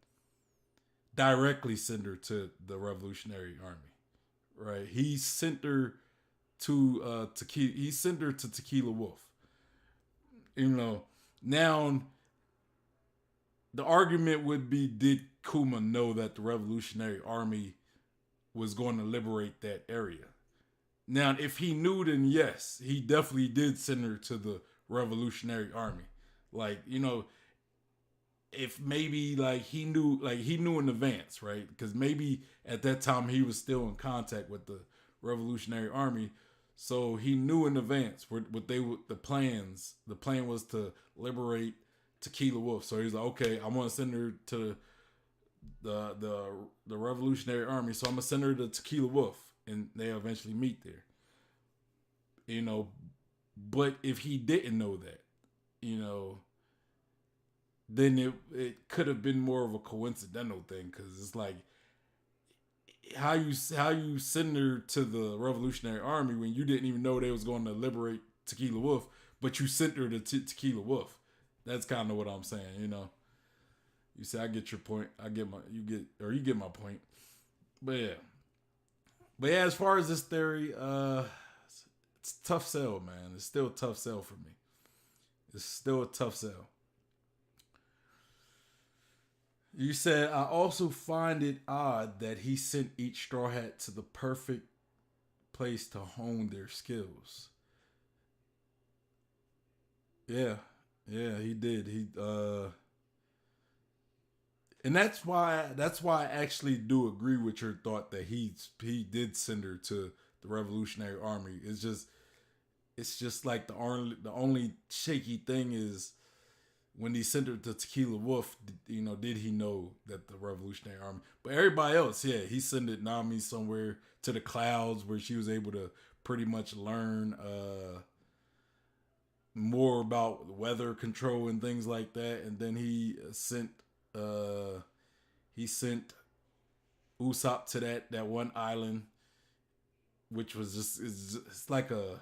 directly send her to the Revolutionary Army, right? He sent her to Tequila. He sent her to Tequila Wolf. Now the argument would be: did Kuma know that the Revolutionary Army was going to liberate that area? Now, if he knew, then yes, he definitely did send her to the Revolutionary Army. Like, if maybe he knew in advance, right? Because maybe at that time he was still in contact with the Revolutionary Army, so he knew in advance the plans. The plan was to liberate Tequila Wolf. So he's like, okay, I want to send her to the Revolutionary Army, so I'm gonna send her to Tequila Wolf, and they eventually meet there. But if he didn't know that, then it could have been more of a coincidental thing, because it's like, how you send her to the Revolutionary Army when you didn't even know they was going to liberate Tequila Wolf, but you sent her to Tequila Wolf. That's kind of what I'm saying. You say, I get your point. You get my point. But yeah, as far as this theory, it's a tough sell, man. It's still a tough sell for me. It's still a tough sell. You said, I also find it odd that he sent each Straw Hat to the perfect place to hone their skills. Yeah, he did. And that's why I actually do agree with your thought that he did send her to the Revolutionary Army. It's just like the only shaky thing is, when he sent her to Tequila Wolf, did he know that the Revolutionary Army? But everybody else, yeah, he sent it Nami somewhere to the clouds, where she was able to pretty much learn more about weather control and things like that. And then he sent Usopp to that one island, which was it's like a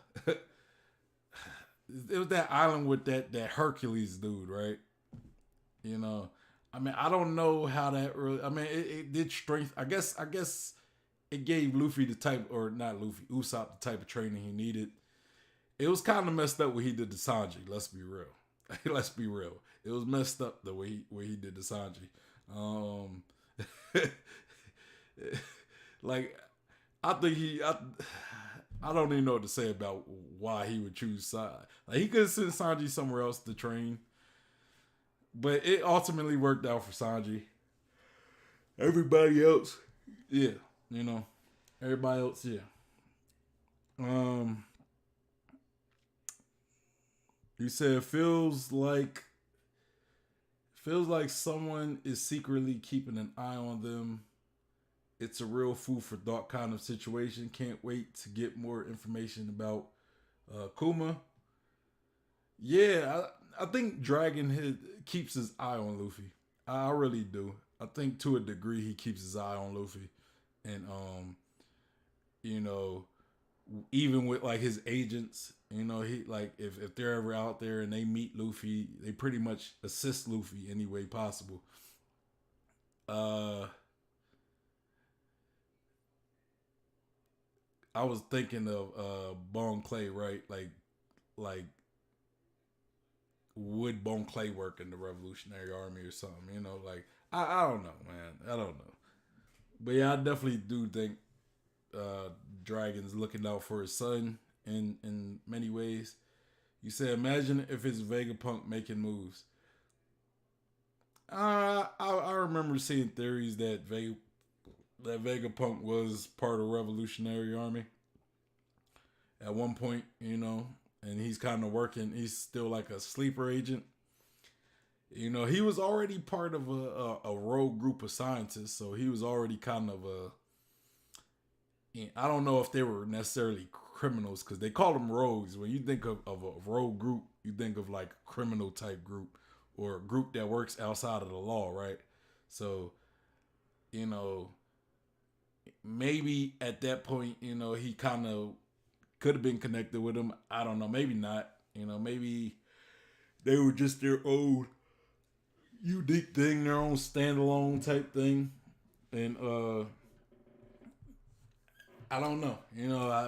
it was that island with that Hercules dude, right? I mean, I don't know how that really. I mean, it did strength. I guess it gave Luffy the type, or not Luffy, Usopp the type of training he needed. It was kind of messed up what he did to Sanji. Let's be real. Let's be real. It was messed up the way he did to Sanji. Like, I think I don't even know what to say about why he would choose Sanji. Like, he could have sent Sanji somewhere else to train. But it ultimately worked out for Sanji. Everybody else, yeah, you know, everybody else, yeah. Um, you said it feels like someone is secretly keeping an eye on them. It's a real food for thought kind of situation. Can't wait to get more information about Kuma. Yeah, I think keeps his eye on Luffy. I really do. I think to a degree he keeps his eye on Luffy, and you know, even with like his agents, he like if they're ever out there and they meet Luffy, they pretty much assist Luffy any way possible. Uh, I was thinking of Bonclay, right? Like would Bonclay work in the Revolutionary Army or something? Like I don't know, man. I don't know. But yeah, I definitely do think Dragon's looking out for his son in many ways. You said, imagine if it's Vegapunk making moves. I remember seeing theories that Vegapunk was part of Revolutionary Army at one point, and he's kind of working. He's still like a sleeper agent. He was already part of a rogue group of scientists, so he was already kind of a. I don't know if they were necessarily criminals because they call them rogues. When you think of a rogue group, you think of like a criminal type group or a group that works outside of the law, right? So, maybe at that point, he kind of could have been connected with them. I don't know. Maybe not. Maybe they were just their own unique thing, their own standalone type thing. And I don't know.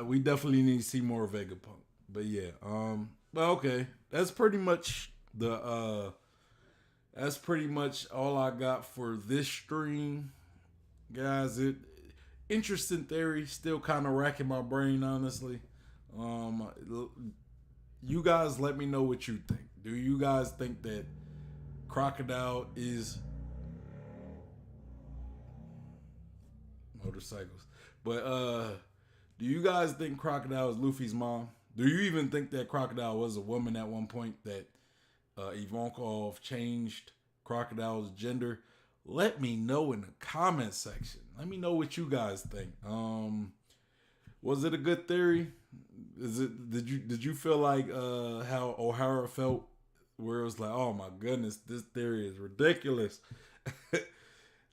We definitely need to see more Vegapunk. But yeah, but okay. That's pretty much all I got for this stream. Guys, interesting theory, still kind of racking my brain honestly. Um you guys let me know what you think. Do you guys think that Crocodile is motorcycles? But do you guys think Crocodile is Luffy's mom? Do you even think that Crocodile was a woman at one point, that Ivankov changed Crocodile's gender? Let me know in the comment section. Let me know what you guys think. Was it a good theory? Did you feel like how Ohara felt, where it was like, oh my goodness, this theory is ridiculous?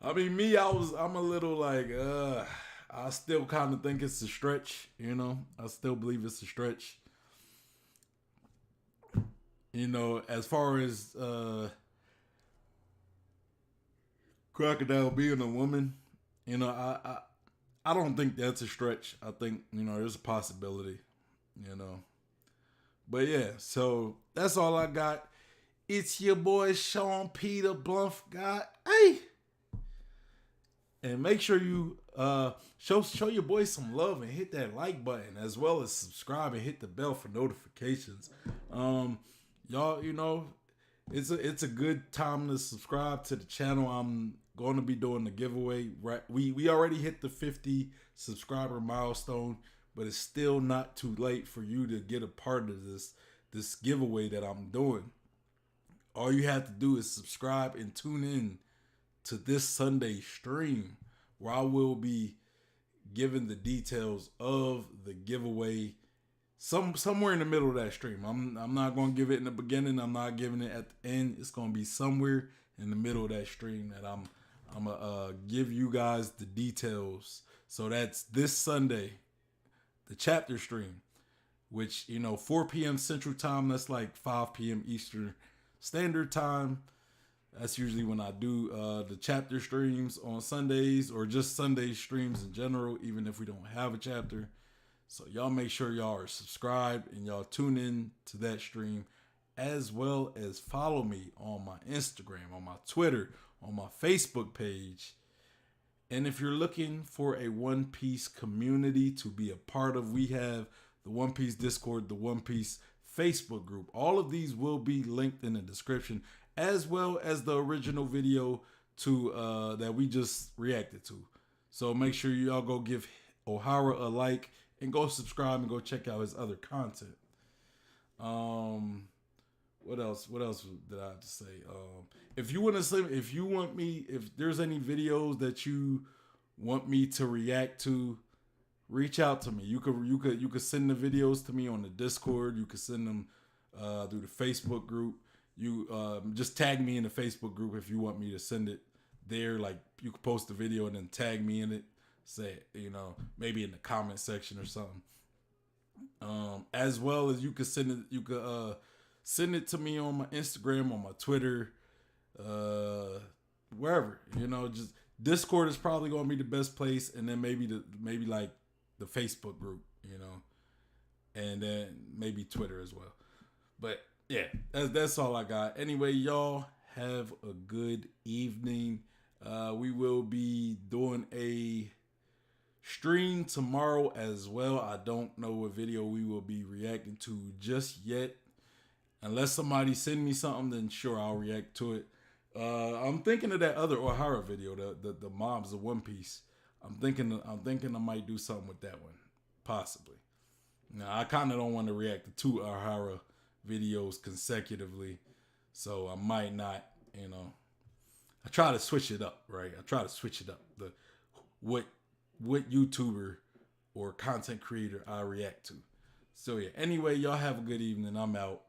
I mean, I'm a little like, I still kind of think it's a stretch, I still believe it's a stretch. As far as Crocodile being a woman, I don't think that's a stretch. I think, there's a possibility, But yeah, so that's all I got. It's your boy Sean Peter Bluff God. Hey! And make sure you show your boy some love and hit that like button, as well as subscribe and hit the bell for notifications. Y'all, it's a good time to subscribe to the channel. I'm going to be doing the giveaway. Right, we already hit the 50 subscriber milestone, but it's still not too late for you to get a part of this giveaway that I'm doing. All you have to do is subscribe and tune in to this Sunday stream, where I will be giving the details of the giveaway somewhere in the middle of that stream. I'm not going to give it in the beginning. I'm not giving it at the end. It's going to be somewhere in the middle of that stream that I'm gonna give you guys the details. So that's this Sunday, the chapter stream, which 4 p.m. Central Time. That's like 5 p.m. Eastern Standard Time. That's usually when I do the chapter streams on Sundays, or just Sunday streams in general, even if we don't have a chapter. So y'all make sure y'all are subscribed and y'all tune in to that stream, as well as follow me on my Instagram, on my Twitter, on my Facebook page. And if you're looking for a One Piece community to be a part of, we have the One Piece Discord, the One Piece Facebook group. All of these will be linked in the description, as well as the original video to that we just reacted to. So make sure y'all go give Ohara a like and go subscribe and go check out his other content. What else did I have to say? If you want me, if there's any videos that you want me to react to, reach out to me. You could send the videos to me on the Discord. You could send them through the Facebook group. You just tag me in the Facebook group if you want me to send it there. Like you could post the video and then tag me in it. Say, maybe in the comment section or something. As well as you could send it. You could send it to me on my Instagram, on my Twitter, wherever. Just Discord is probably gonna be the best place, and then maybe like the Facebook group, and then maybe Twitter as well. But yeah, that's all I got. Anyway, y'all have a good evening. We will be doing a stream tomorrow as well. I don't know what video we will be reacting to just yet. Unless somebody send me something, then sure, I'll react to it. I'm thinking of that other Ohara video, the mobs of One Piece. I'm thinking I might do something with that one, possibly. Now, I kind of don't want to react to 2 Ohara videos consecutively, so I might not. I try to switch it up, right? I try to switch it up. What YouTuber or content creator I react to. So yeah. Anyway, y'all have a good evening. I'm out.